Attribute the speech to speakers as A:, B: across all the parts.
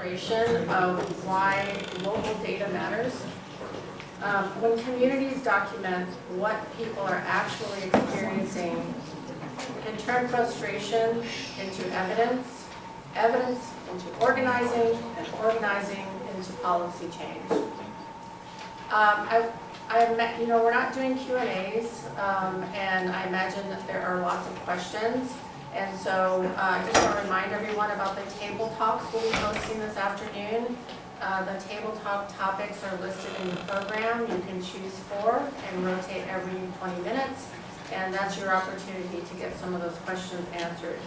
A: illustration of why local data matters. When communities document what people are actually experiencing, it can turn frustration into evidence, evidence into organizing, and organizing into policy change. We're not doing Q&As, and I imagine that there are lots of questions. And so I just want to remind everyone about the table talks we'll be hosting this afternoon. The table talk topics are listed in the program. You can choose 4 and rotate every 20 minutes. And that's your opportunity to get some of those questions answered.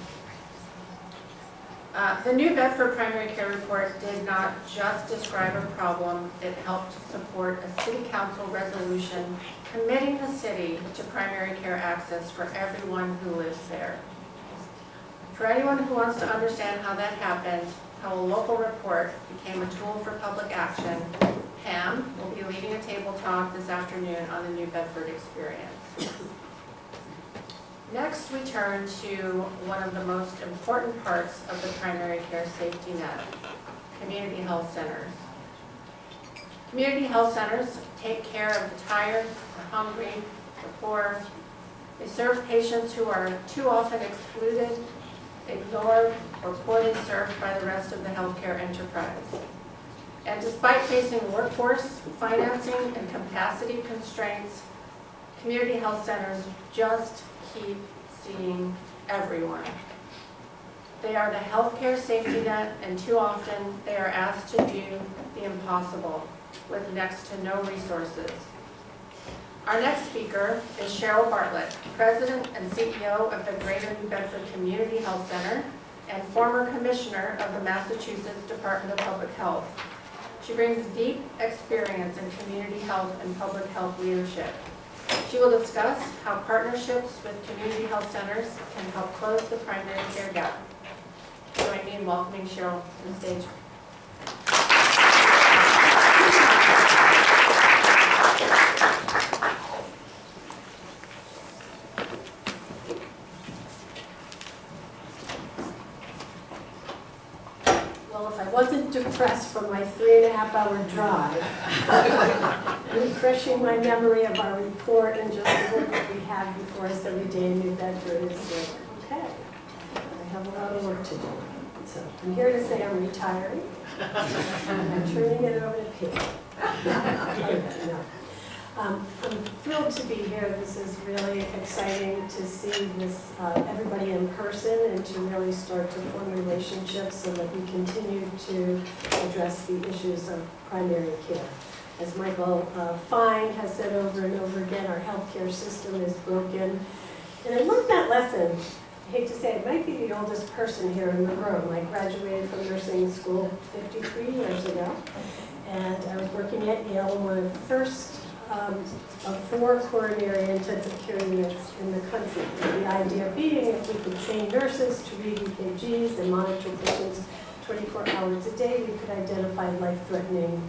A: The New Bedford Primary Care Report did not just describe a problem, it helped support a City Council resolution committing the city to primary care access for everyone who lives there. For anyone who wants to understand how that happened, how a local report became a tool for public action, Pam will be leading a table talk this afternoon on the New Bedford experience. Next, we turn to one of the most important parts of the primary care safety net, community health centers. Community health centers take care of the tired, the hungry, the poor. They serve patients who are too often excluded, ignored, or poorly served by the rest of the healthcare enterprise. And despite facing workforce, financing, and capacity constraints, community health centers just keep seeing everyone. They are the healthcare safety net, and too often they are asked to do the impossible with next to no resources. Our next speaker is Cheryl Bartlett, President and CEO of the Greater New Bedford Community Health Center and former Commissioner of the Massachusetts Department of Public Health. She brings deep experience in community health and public health leadership. She will discuss how partnerships with community health centers can help close the primary care gap. Join me in welcoming Cheryl to the stage.
B: Well, if I wasn't depressed from my 3.5-hour drive, refreshing my memory of our report and just the work that we have before us every day in New Bedford is like, okay, I have a lot of work to do. So I'm here to say I'm retiring, and I'm turning it over to Pete. I'm thrilled to be here. This is really exciting to see this everybody in person and to really start to form relationships so that we continue to address the issues of primary care. As Michael Fine has said over and over again, our healthcare system is broken. And I learned that lesson. I hate to say, I might be the oldest person here in the room. I graduated from nursing school 53 years ago, and I was working at Yale, one of the first of 4 coronary intensive care units in the country. The idea being if we could train nurses to read EKGs and monitor patients 24 hours a day, we could identify life-threatening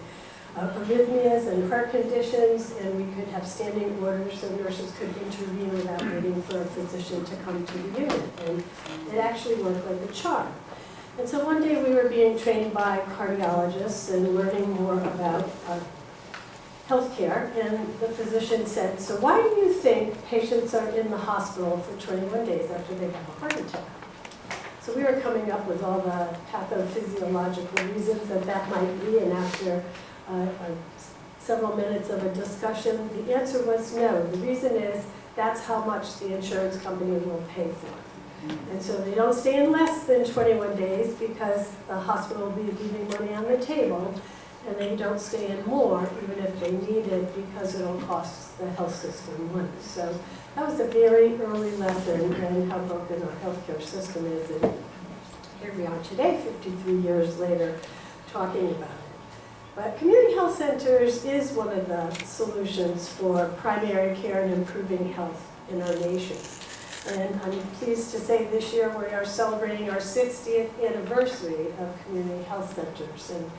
B: arrhythmias and heart conditions, and we could have standing orders so nurses could intervene without waiting for a physician to come to the unit. And it actually worked like a charm. And so one day we were being trained by cardiologists and learning more about healthcare, and the physician said, so why do you think patients are in the hospital for 21 days after they have a heart attack? So we were coming up with all the pathophysiological reasons that might be, and after several minutes of a discussion, the answer was no. The reason is that's how much the insurance company will pay for. And so they don't stay in less than 21 days because the hospital will be leaving money on the table, and they don't stay in more even if they need it because it'll cost the health system money. So that was a very early lesson in how broken our healthcare system is. And here we are today, 53 years later, talking about it. But community health centers is one of the solutions for primary care and improving health in our nation. And I'm pleased to say this year we are celebrating our 60th anniversary of community health centers. And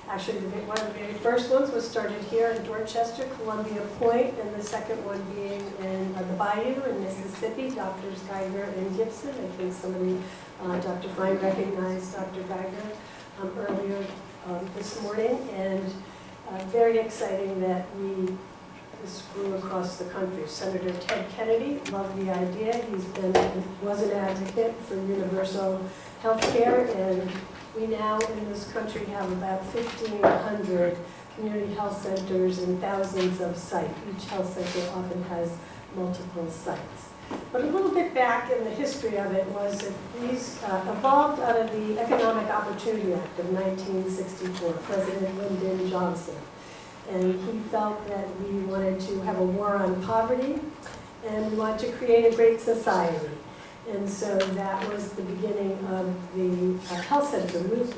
B: actually, one of the very first ones was started here in Dorchester, Columbia Point, and the second one being in the Bayou in Mississippi, Drs. Geiger and Gibson. I think somebody, Dr. Fine recognized Dr. Geiger earlier this morning, and very exciting that this grew across the country. Senator Ted Kennedy loved the idea. Was an advocate for universal health care, and we now in this country have about 1,500 community health centers and thousands of sites. Each health center often has multiple sites. But a little bit back in the history of it was that these evolved out of the Economic Opportunity Act of 1964, President Lyndon Johnson. And he felt that we wanted to have a war on poverty, and we wanted to create a great society. And so that was the beginning of the health center movement.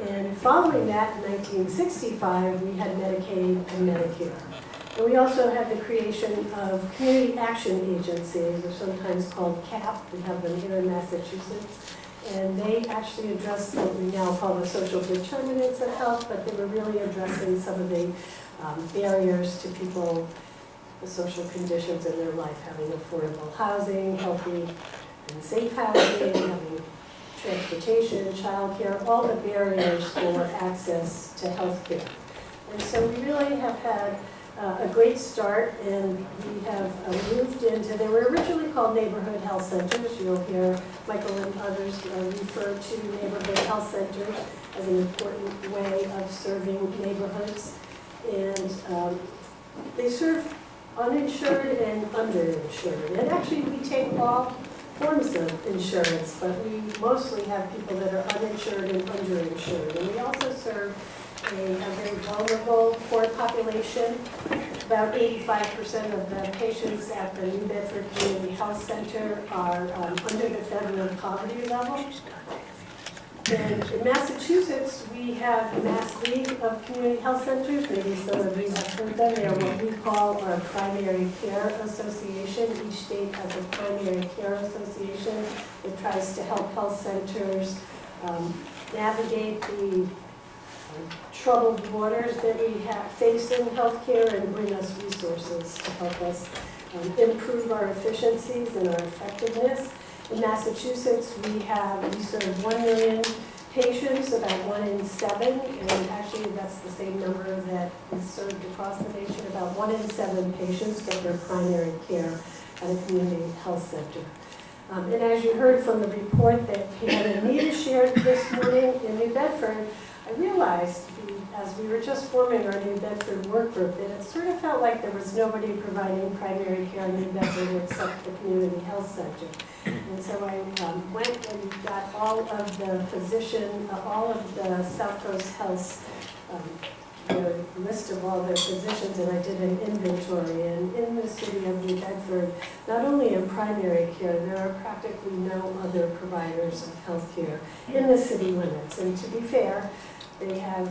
B: And following that, in 1965, we had Medicaid and Medicare. And we also had the creation of community action agencies, or sometimes called CAP. We have them here in Massachusetts. And they actually addressed what we now call the social determinants of health, but they were really addressing some of the barriers to people, the social conditions in their life, having affordable housing, healthy and safe housing, having transportation, childcare, all the barriers for access to health care. And so we really have had a great start, and we have moved into, they were originally called neighborhood health centers. You'll hear Michael and others refer to neighborhood health centers as an important way of serving neighborhoods. And they serve uninsured and underinsured. And actually we take all forms of insurance, but we mostly have people that are uninsured and underinsured. And we also serve a very vulnerable, poor population. About 85% of the patients at the New Bedford Community Health Center are under the federal poverty level. And in Massachusetts, we have the Mass League of Community Health Centers. Maybe some of you have heard them. They are what we call our primary care association. Each state has a primary care association that tries to help health centers navigate the troubled waters that we face in healthcare and bring us resources to help us improve our efficiencies and our effectiveness. In Massachusetts, we serve 1 million patients, about 1 in 7, and actually that's the same number that is served across the nation. About 1 in 7 patients get their primary care at a community health center. And as you heard from the report that Pam and Anita shared this morning in New Bedford, I realized as we were just forming our New Bedford work group that it sort of felt like there was nobody providing primary care in New Bedford except the community health center. And so I went and got all of the South Coast Health's the list of all their physicians, and I did an inventory. And in the city of New Bedford, not only in primary care, there are practically no other providers of health care in the city limits. And to be fair, they have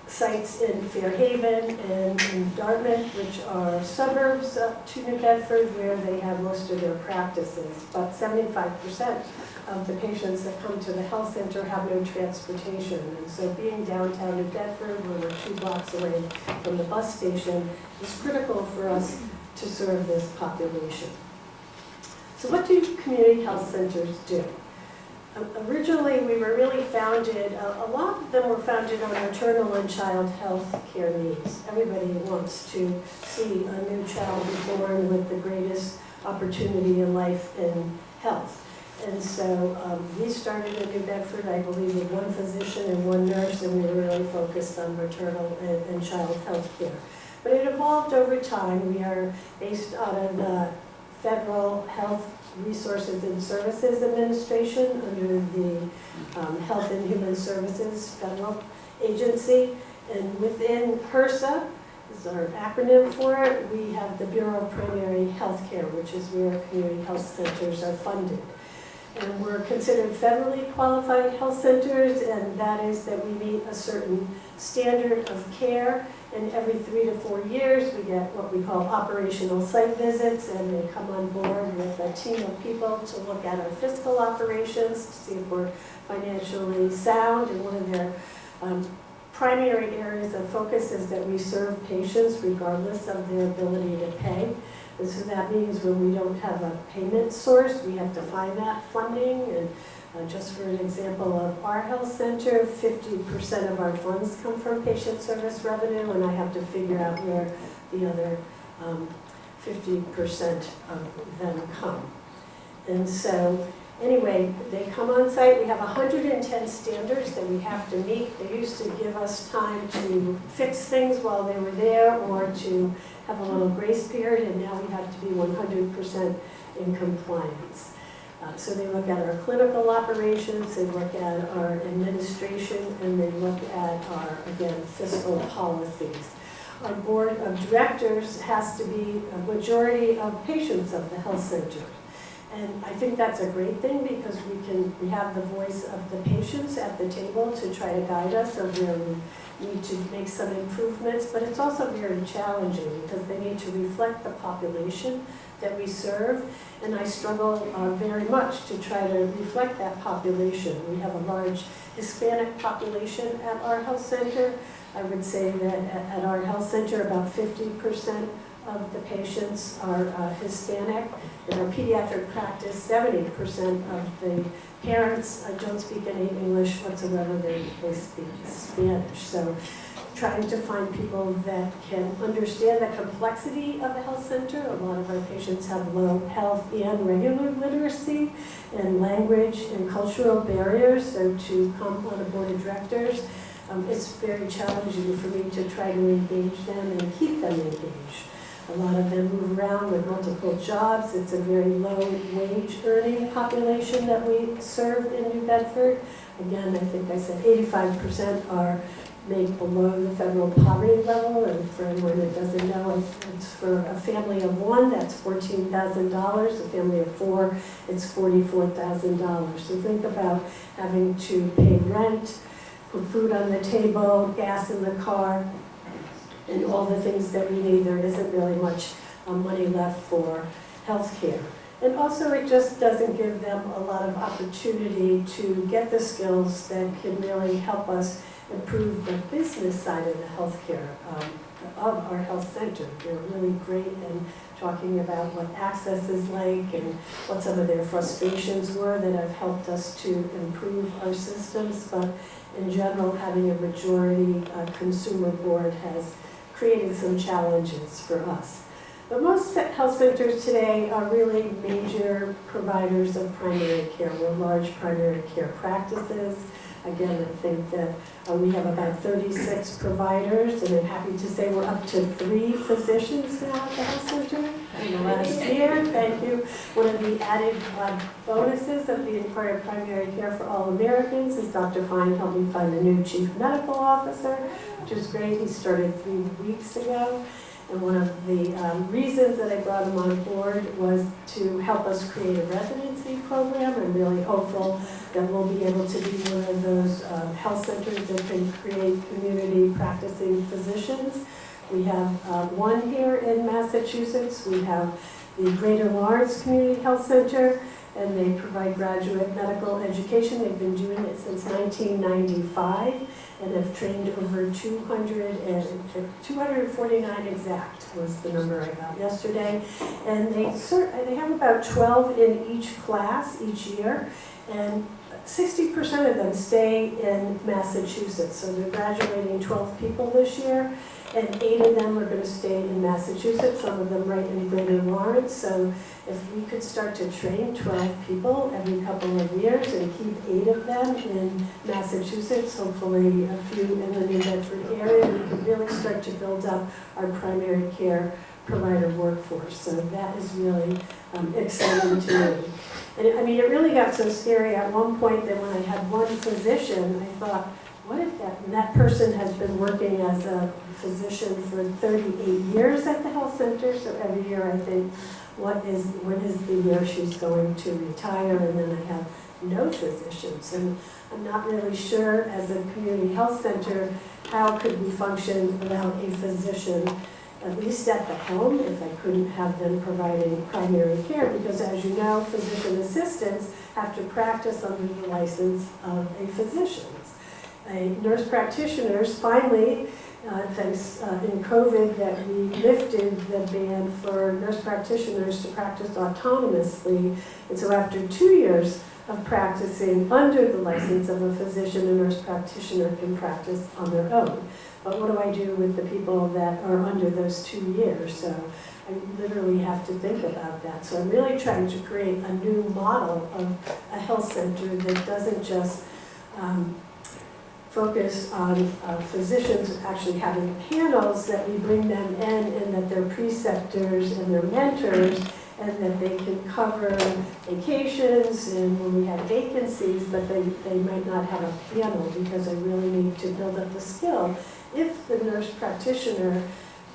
B: sites in Fairhaven and in Dartmouth, which are suburbs to New Bedford, where they have most of their practices. But 75% of the patients that come to the health center have no transportation. And so being downtown New Bedford, where we're 2 blocks away from the bus station, is critical for us to serve this population. So what do community health centers do? Originally, we were really founded, a lot of them were founded on maternal and child health care needs. Everybody wants to see a new child be born with the greatest opportunity in life and health. And so we started in New Bedford, I believe, with 1 physician and 1 nurse, and we were really focused on maternal and child health care. But it evolved over time. We are based out of the Federal Health Resources and Services Administration under the Health and Human Services Federal Agency. And within HRSA, is our acronym for it, we have the Bureau of Primary Health Care, which is where community health centers are funded. And we're considered federally qualified health centers, and that is that we meet a certain standard of care. And every 3 to 4 years, we get what we call operational site visits, and they come on board with a team of people to look at our fiscal operations, to see if we're financially sound. And one of their primary areas of focus is that we serve patients regardless of their ability to pay. And so that means when we don't have a payment source, we have to find that funding, and Just for an example of our health center, 50% of our funds come from patient service revenue, and I have to figure out where the other 50% of them come. And so, anyway, they come on site. We have 110 standards that we have to meet. They used to give us time to fix things while they were there or to have a little grace period, and now we have to be 100% in compliance. So they look at our clinical operations, they look at our administration, and they look at our, again, fiscal policies. Our board of directors has to be a majority of patients of the health center. And I think that's a great thing because we have the voice of the patients at the table to try to guide us of where we need to make some improvements, but it's also very challenging because they need to reflect the population that we serve, and I struggle very much to try to reflect that population. We have a large Hispanic population at our health center. I would say that at our health center about 50% of the patients are Hispanic. In our pediatric practice, 70% of the parents don't speak any English whatsoever, they speak Spanish. So trying to find people that can understand the complexity of the health center. A lot of our patients have low health and regular literacy and language and cultural barriers, so to come on a board of directors, it's very challenging for me to try to engage them and keep them engaged. A lot of them move around with multiple jobs. It's a very low wage earning population that we serve in New Bedford. Again, I think I said 85% are made below the federal poverty level, and for anyone that doesn't know, it's for a family of one, that's $14,000. A family of four, it's $44,000. So think about having to pay rent, put food on the table, gas in the car, and all the things that we need. There isn't really much money left for health care. And also it just doesn't give them a lot of opportunity to get the skills that can really help us improve the business side of the healthcare of our health center. They're really great in talking about what access is like and what some of their frustrations were that have helped us to improve our systems. But in general, having a majority consumer board has created some challenges for us. But most health centers today are really major providers of primary care. We're large primary care practices. Again, I think that we have about 36 providers, and I'm happy to say we're up to 3 physicians now at the health center in the last year. Thank you. One of the added bonuses of being part of primary care for all Americans is Dr. Fine helped me find a new chief medical officer, which is great. He started 3 weeks ago. And one of the reasons that I brought him on board was to help us create a residency program. I'm really hopeful that we'll be able to be one of those health centers that can create community practicing physicians. We have one here in Massachusetts. We have the Greater Lawrence Community Health Center, and they provide graduate medical education. They've been doing it since 1995. And have trained over 249 exact was the number I got yesterday. And they have about 12 in each class each year, and 60% of them stay in Massachusetts. So they're graduating 12 people this year, and 8 of them are going to stay in Massachusetts, some of them right in Greater Lawrence. So if we could start to train 12 people every couple of years and keep 8 of them in Massachusetts, hopefully a few in the New Bedford area, we could really start to build up our primary care provider workforce. So that is really exciting to me. And I mean, it really got so scary at one point that when I had one physician, I thought, what if that person has been working as a physician for 38 years at the health center? So every year I think, when is the year she's going to retire? And then I have no physicians. And I'm not really sure as a community health center, how could we function without a physician, at least at the helm, if I couldn't have them providing primary care, because as you know, physician assistants have to practice under the license of a physician. Nurse practitioners finally, thanks in COVID, that we lifted the ban for nurse practitioners to practice autonomously. And so after 2 years of practicing under the license of a physician, a nurse practitioner can practice on their own. But what do I do with the people that are under those 2 years? So I literally have to think about that. So I'm really trying to create a new model of a health center that doesn't just focus on physicians actually having panels, that we bring them in and that they're preceptors and they're mentors, and that they can cover vacations and when we have vacancies, but they might not have a panel, because I really need to build up the skill. If the nurse practitioner,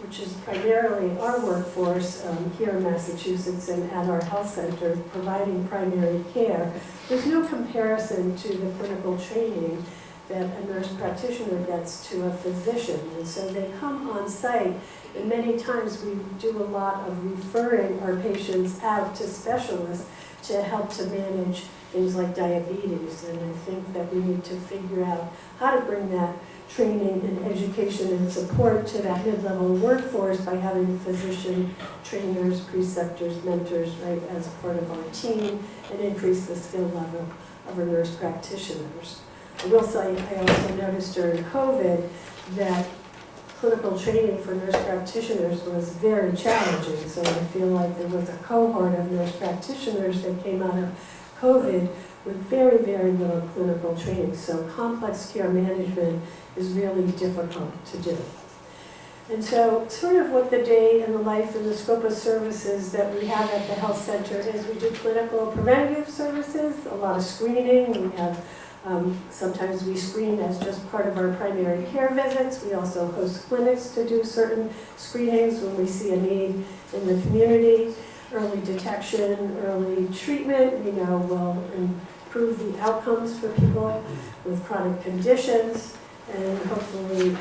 B: which is primarily our workforce here in Massachusetts and at our health center providing primary care, there's no comparison to the clinical training that a nurse practitioner gets to a physician. And so they come on site, and many times we do a lot of referring our patients out to specialists to help to manage things like diabetes. And I think that we need to figure out how to bring that training and education and support to that mid-level workforce by having physician trainers, preceptors, mentors, right, as part of our team, and increase the skill level of our nurse practitioners. I will say, I also noticed during COVID that clinical training for nurse practitioners was very challenging. So I feel like there was a cohort of nurse practitioners that came out of COVID with very, very little clinical training. So complex care management is really difficult to do. And so sort of what the day and the life and the scope of services that we have at the health center is, we do clinical preventative services, a lot of screening. We have sometimes we screen as just part of our primary care visits. We also host clinics to do certain screenings when we see a need in the community. Early detection, early treatment, we know will improve the outcomes for people with chronic conditions, and hopefully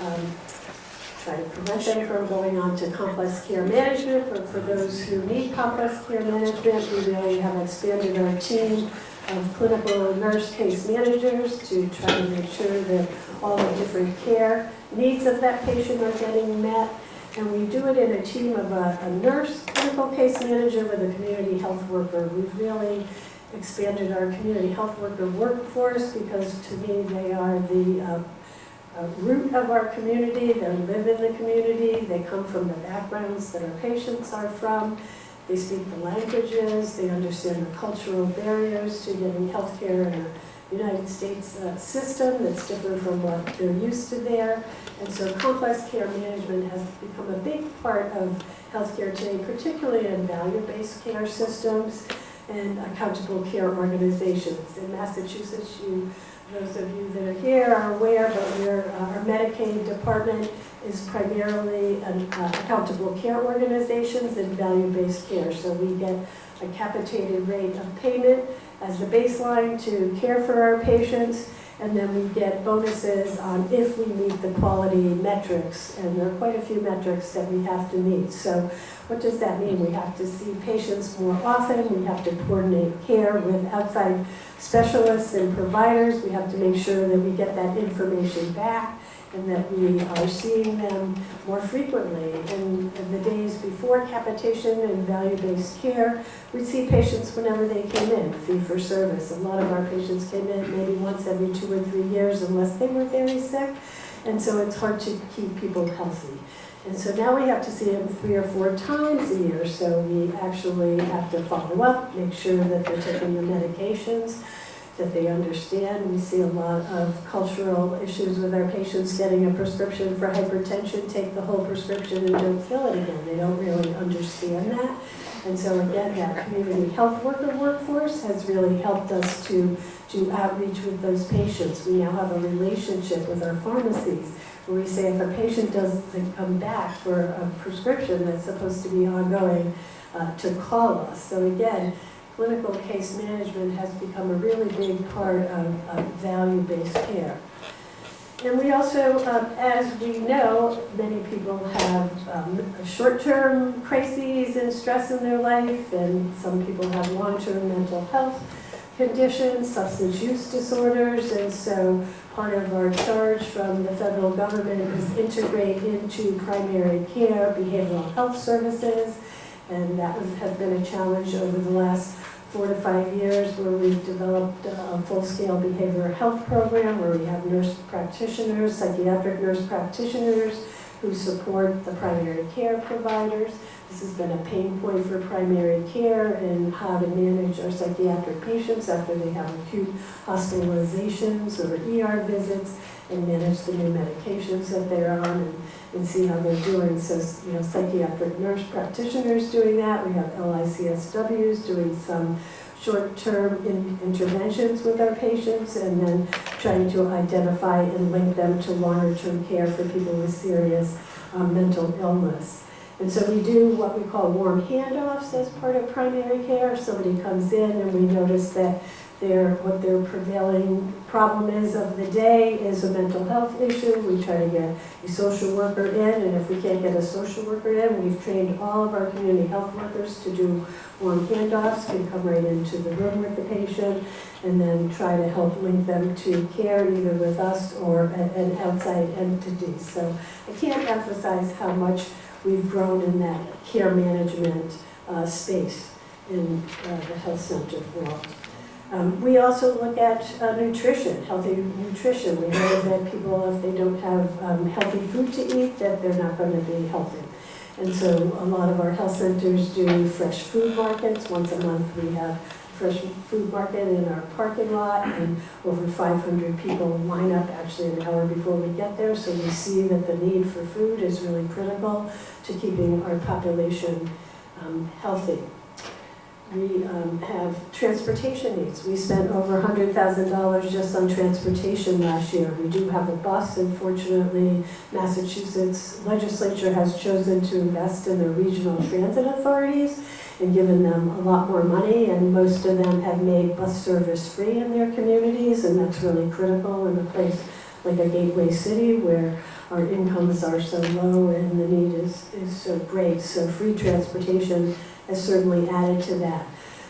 B: try to prevent them from going on to complex care management. But for those who need complex care management, we really have expanded our team of clinical nurse case managers to try to make sure that all the different care needs of that patient are getting met. And we do it in a team of a nurse clinical case manager with a community health worker. We've really expanded our community health worker workforce, because to me they are the root of our community. They live in the community. They come from the backgrounds that our patients are from. They speak the languages. They understand the cultural barriers to getting health care in the United States system that's different from what they're used to there. And so complex care management has become a big part of healthcare today, particularly in value-based care systems and accountable care organizations. In Massachusetts, those of you that are here are aware, but our Medicaid department is primarily accountable care organizations and value-based care. So we get a capitated rate of payment as the baseline to care for our patients, and then we get bonuses on if we meet the quality metrics, and there are quite a few metrics that we have to meet. So what does that mean? We have to see patients more often, we have to coordinate care with outside specialists and providers, we have to make sure that we get that information back, and that we are seeing them more frequently. In the days before capitation and value-based care, we see patients whenever they came in, fee-for-service. A lot of our patients came in maybe once every 2 or 3 years, unless they were very sick, and so it's hard to keep people healthy. And so now we have to see them 3 or 4 times a year, so we actually have to follow up, make sure that they're taking the medications, that they understand. We see a lot of cultural issues with our patients getting a prescription for hypertension, take the whole prescription and don't fill it again. They don't really understand that. And so again, that community health worker workforce has really helped us to do outreach with those patients. We now have a relationship with our pharmacies where we say if a patient doesn't come back for a prescription that's supposed to be ongoing, to call us. So again, clinical case management has become a really big part of value-based care. And we also, as we know, many people have short-term crises and stress in their life, and some people have long-term mental health conditions, substance use disorders, and so part of our charge from the federal government is integrate into primary care behavioral health services, and that has been a challenge over the last 4 to 5 years where we've developed a full-scale behavioral health program where we have nurse practitioners, psychiatric nurse practitioners who support the primary care providers. This has been a pain point for primary care and how to manage our psychiatric patients after they have acute hospitalizations or ER visits and manage the new medications that they're on and see how they're doing. So, psychiatric nurse practitioners doing that. We have LICSWs doing some short-term interventions with our patients and then trying to identify and link them to longer-term care for people with serious mental illness. And so we do what we call warm handoffs as part of primary care. Somebody comes in and we notice that what their prevailing problem is of the day is a mental health issue. We try to get a social worker in, and if we can't get a social worker in, we've trained all of our community health workers to do warm handoffs, can come right into the room with the patient, and then try to help link them to care either with us or an outside entity. So I can't emphasize how much we've grown in that care management space in the health center world. We also look at nutrition, healthy nutrition. We know that people, if they don't have healthy food to eat, that they're not going to be healthy. And so a lot of our health centers do fresh food markets. Once a month we have fresh food market in our parking lot, and over 500 people line up actually an hour before we get there. So we see that the need for food is really critical to keeping our population healthy. We have transportation needs. We spent over $100,000 just on transportation last year. We do have a bus, and fortunately, Massachusetts legislature has chosen to invest in the regional transit authorities and given them a lot more money, and most of them have made bus service free in their communities, and that's really critical in a place like a gateway city where our incomes are so low and the need is so great. So free transportation has certainly added to that.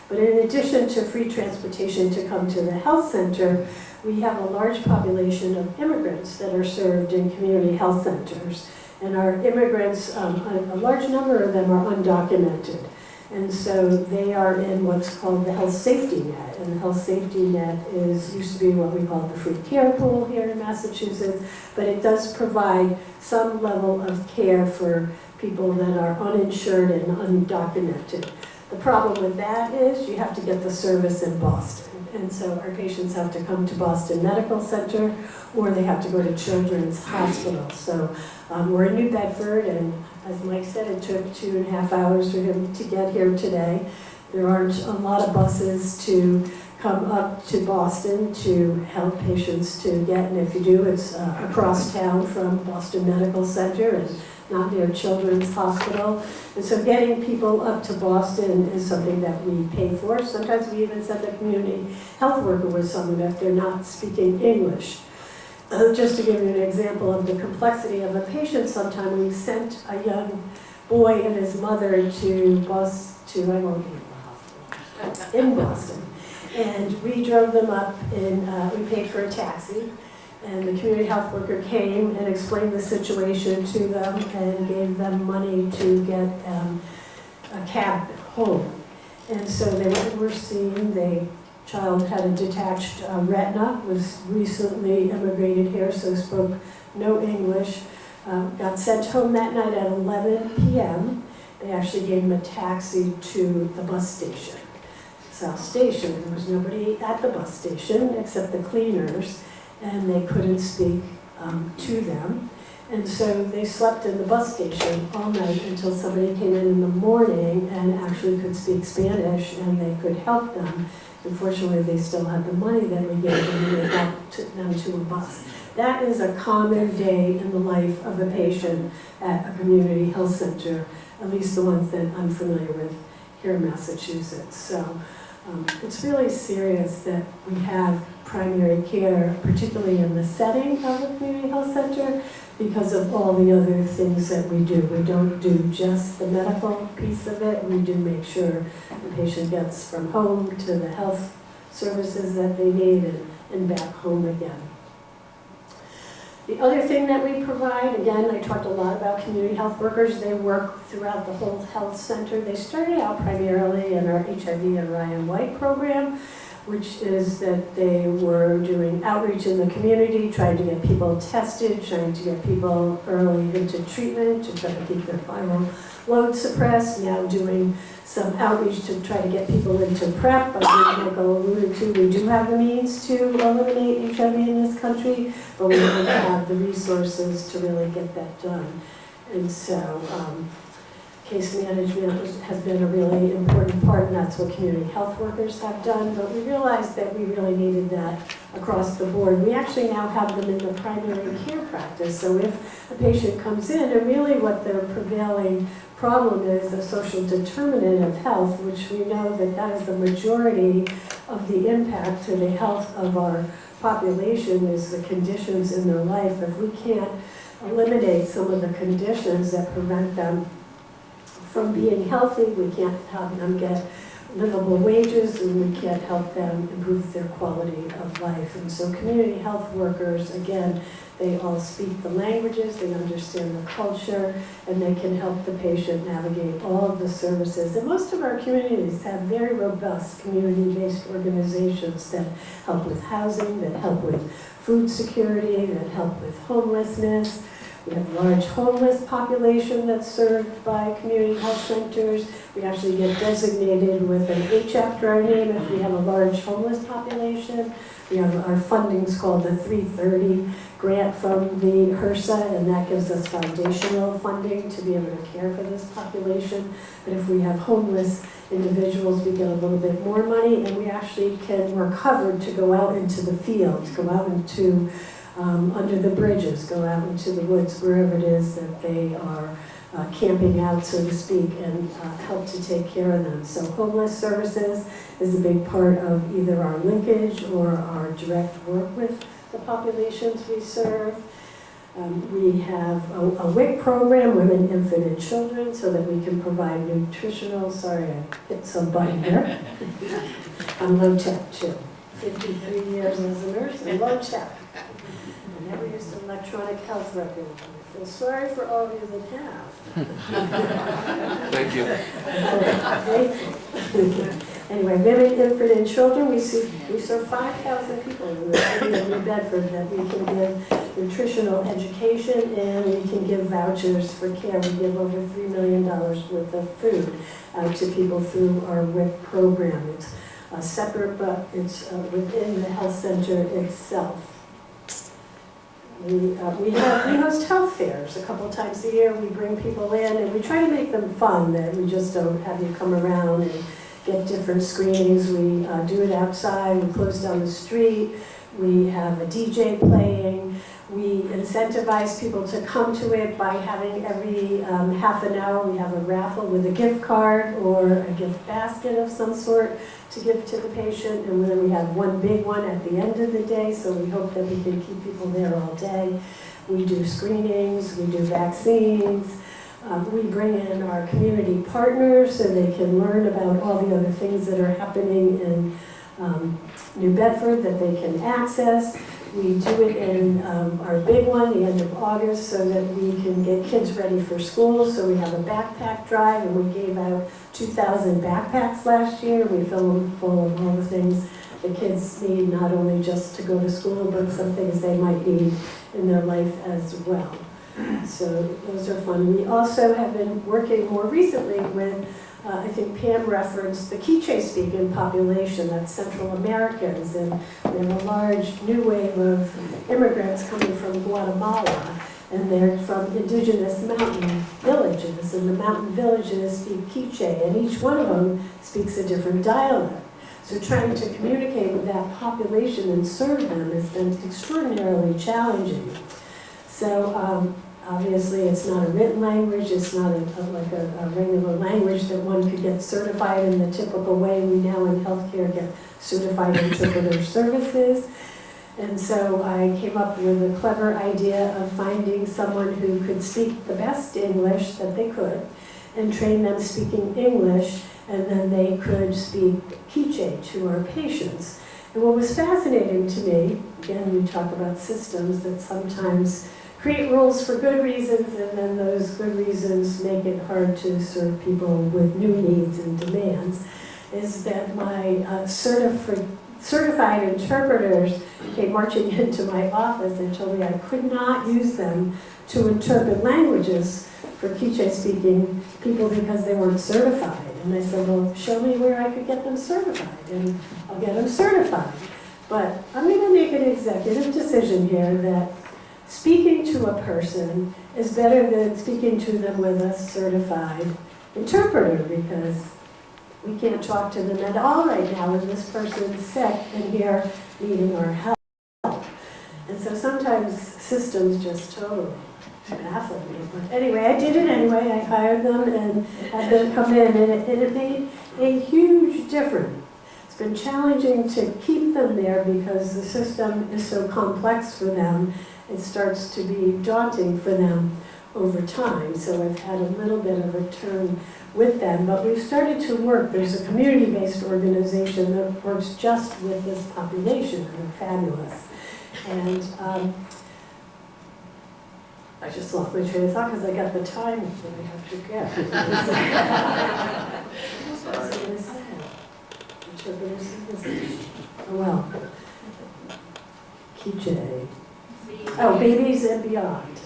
B: But in addition to free transportation to come to the health center, we have a large population of immigrants that are served in community health centers. And our immigrants, a large number of them are undocumented. And so they are in what's called the health safety net. And the health safety net used to be what we call the free care pool here in Massachusetts, but it does provide some level of care for people that are uninsured and undocumented. The problem with that is you have to get the service in Boston. And so our patients have to come to Boston Medical Center or they have to go to Children's Hospital. So we're in New Bedford, and as Mike said, it took 2.5 hours for him to get here today. There aren't a lot of buses to come up to Boston to help patients to get, and if you do, it's across town from Boston Medical Center and not near Children's Hospital. And so getting people up to Boston is something that we pay for. Sometimes we even send a community health worker with someone if they're not speaking English. Just to give you an example of the complexity of a patient, sometime we sent a young boy and his mother to Boston, I won't name the hospital, in Boston. And we drove them up we paid for a taxi. And the community health worker came and explained the situation to them and gave them money to get a cab home. And so they were seen. The child had a detached retina, was recently immigrated here, so spoke no English. Got sent home that night at 11 p.m. They actually gave him a taxi to the bus station, South Station. There was nobody at the bus station except the cleaners, and they couldn't speak to them. And so they slept in the bus station all night until somebody came in the morning and actually could speak Spanish, and they could help them. Unfortunately, they still had the money that we gave them, and they got them to a bus. That is a common day in the life of a patient at a community health center, at least the ones that I'm familiar with here in Massachusetts. So it's really serious that we have primary care, particularly in the setting of a community health center, because of all the other things that we do. We don't do just the medical piece of it. We do make sure the patient gets from home to the health services that they need and back home again. The other thing that we provide, again, I talked a lot about community health workers. They work throughout the whole health center. They started out primarily in our HIV and Ryan White program, which is that they were doing outreach in the community, trying to get people tested, trying to get people early into treatment, to try to keep their viral load suppressed, now doing some outreach to try to get people into PrEP. But as Michael alluded to, we do have the means to eliminate HIV in this country, but we don't have the resources to really get that done. And so case management has been a really important part, and that's what community health workers have done. But we realized that we really needed that across the board. We actually now have them in the primary care practice. So if a patient comes in, and really what their prevailing problem is a social determinant of health, which we know that that is the majority of the impact to the health of our population, is the conditions in their life. If we can't eliminate some of the conditions that prevent them from being healthy, we can't have them get livable wages, and we can't help them improve their quality of life. And so community health workers, again, they all speak the languages, they understand the culture, and they can help the patient navigate all of the services. And most of our communities have very robust community-based organizations that help with housing, that help with food security, that help with homelessness. We have a large homeless population that's served by community health centers. We actually get designated with an H after our name if we have a large homeless population. We have our funding's called the 330 grant from the HRSA, and that gives us foundational funding to be able to care for this population. But if we have homeless individuals, we get a little bit more money, and we actually we're covered to go out into the field, go out into under the bridges, go out into the woods, wherever it is that they are camping out, so to speak, and help to take care of them. So homeless services is a big part of either our linkage or our direct work with the populations we serve. We have a WIC program, Women, Infant, and Children, so that we can provide nutritional, sorry, I hit some button here. I'm low tech too. 53 years as a nurse and low tech. I never used an electronic health record. I feel sorry for all of you that have.
C: Thank you.
B: Anyway, women, infant, and children, we serve 5,000 people in the city of New Bedford that we can give nutritional education, and we can give vouchers for care. We give over $3 million worth of food to people through our WIC program. It's separate, but it's within the health center itself. We host health fairs a couple times a year. We bring people in, and we try to make them fun, that we just don't have you come around and get different screenings. We do it outside, we close down the street, we have a DJ playing. We incentivize people to come to it by having every half an hour we have a raffle with a gift card or a gift basket of some sort to give to the patient, and then we have one big one at the end of the day, so we hope that we can keep people there all day. We do screenings, we do vaccines, we bring in our community partners so they can learn about all the other things that are happening in New Bedford that they can access. We do it in our big one, the end of August, so that we can get kids ready for school. So we have a backpack drive, and we gave out 2,000 backpacks last year. We fill them full of all the things the kids need, not only just to go to school, but some things they might need in their life as well. So those are fun. We also have been working more recently with I think Pam referenced the Quiche-speaking population, that's Central Americans, and we have a large new wave of immigrants coming from Guatemala, and they're from indigenous mountain villages, and the mountain villages speak Quiche, and each one of them speaks a different dialect. So trying to communicate with that population and serve them has been extraordinarily challenging. So obviously, it's not a written language, it's not like a regular language that one could get certified in the typical way we now in healthcare get certified interpreter services. And so I came up with a clever idea of finding someone who could speak the best English that they could and train them speaking English, and then they could speak Quiche to our patients. And what was fascinating to me, again, we talk about systems that sometimes create rules for good reasons, and then those good reasons make it hard to serve people with new needs and demands, is that my certified interpreters came marching into my office and told me I could not use them to interpret languages for Quiche-speaking people because they weren't certified. And I said, well, show me where I could get them certified, and I'll get them certified. But I'm going to make an executive decision here that speaking to a person is better than speaking to them with a certified interpreter, because we can't talk to them at all right now when this person's sick and here needing our help. And so sometimes systems just totally baffle me. But anyway, I did it anyway. I hired them and had them come in, and it made a huge difference. It's been challenging to keep them there because the system is so complex for them. It starts to be daunting for them over time. So I've had a little bit of a turn with them, but we've started to work. There's a community-based organization that works just with this population, and they're fabulous. And I just lost my train of thought because I got the time that I have to get. What was I going to say? Interpreter supervision. Oh, well. Quiche. Oh, babies and beyond.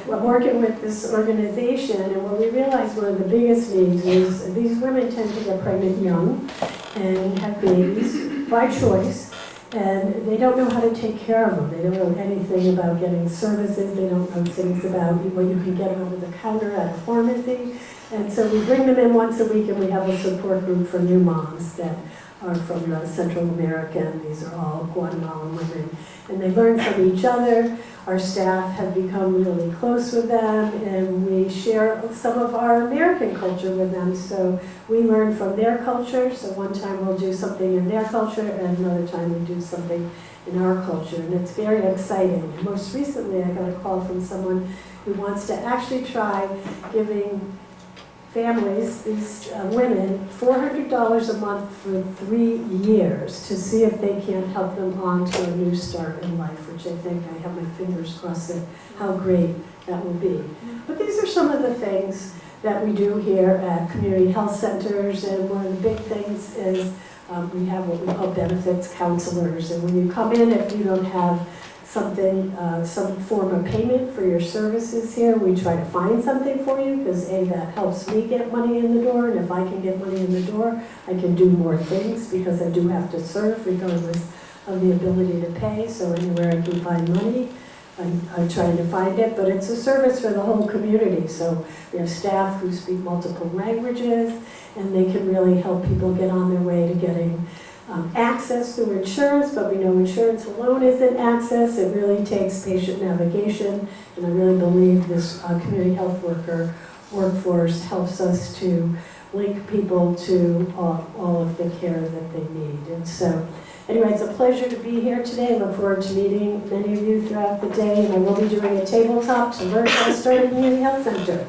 B: We're working with this organization, and what we realized one of the biggest needs is these women tend to get pregnant young and have babies by choice, and they don't know how to take care of them. They don't know anything about getting services. They don't know things about what you can get over the counter at a pharmacy. And so we bring them in once a week, and we have a support group for new moms that are from Central America, and these are all Guatemalan women. And they learn from each other. Our staff have become really close with them, and we share some of our American culture with them. So we learn from their culture. So one time we'll do something in their culture, and another time we do something in our culture. And it's very exciting. And most recently, I got a call from someone who wants to actually try giving families, these women, $400 a month for 3 years to see if they can't help them on to a new start in life, which I think I have my fingers crossed at how great that will be. But these are some of the things that we do here at community health centers, and one of the big things is we have what we call benefits counselors, and when you come in, if you don't have something, some form of payment for your services here, we try to find something for you, because A, that helps me get money in the door, and if I can get money in the door, I can do more things, because I do have to serve regardless of the ability to pay. So anywhere I can find money, I'm trying to find it, but it's a service for the whole community. So we have staff who speak multiple languages, and they can really help people get on their way to getting access through insurance, but we know insurance alone isn't access. It really takes patient navigation, and I really believe this community health worker workforce helps us to link people to all of the care that they need. And so, anyway, it's a pleasure to be here today. I look forward to meeting many of you throughout the day, and I will be doing a tabletop to learn how to start a community health center.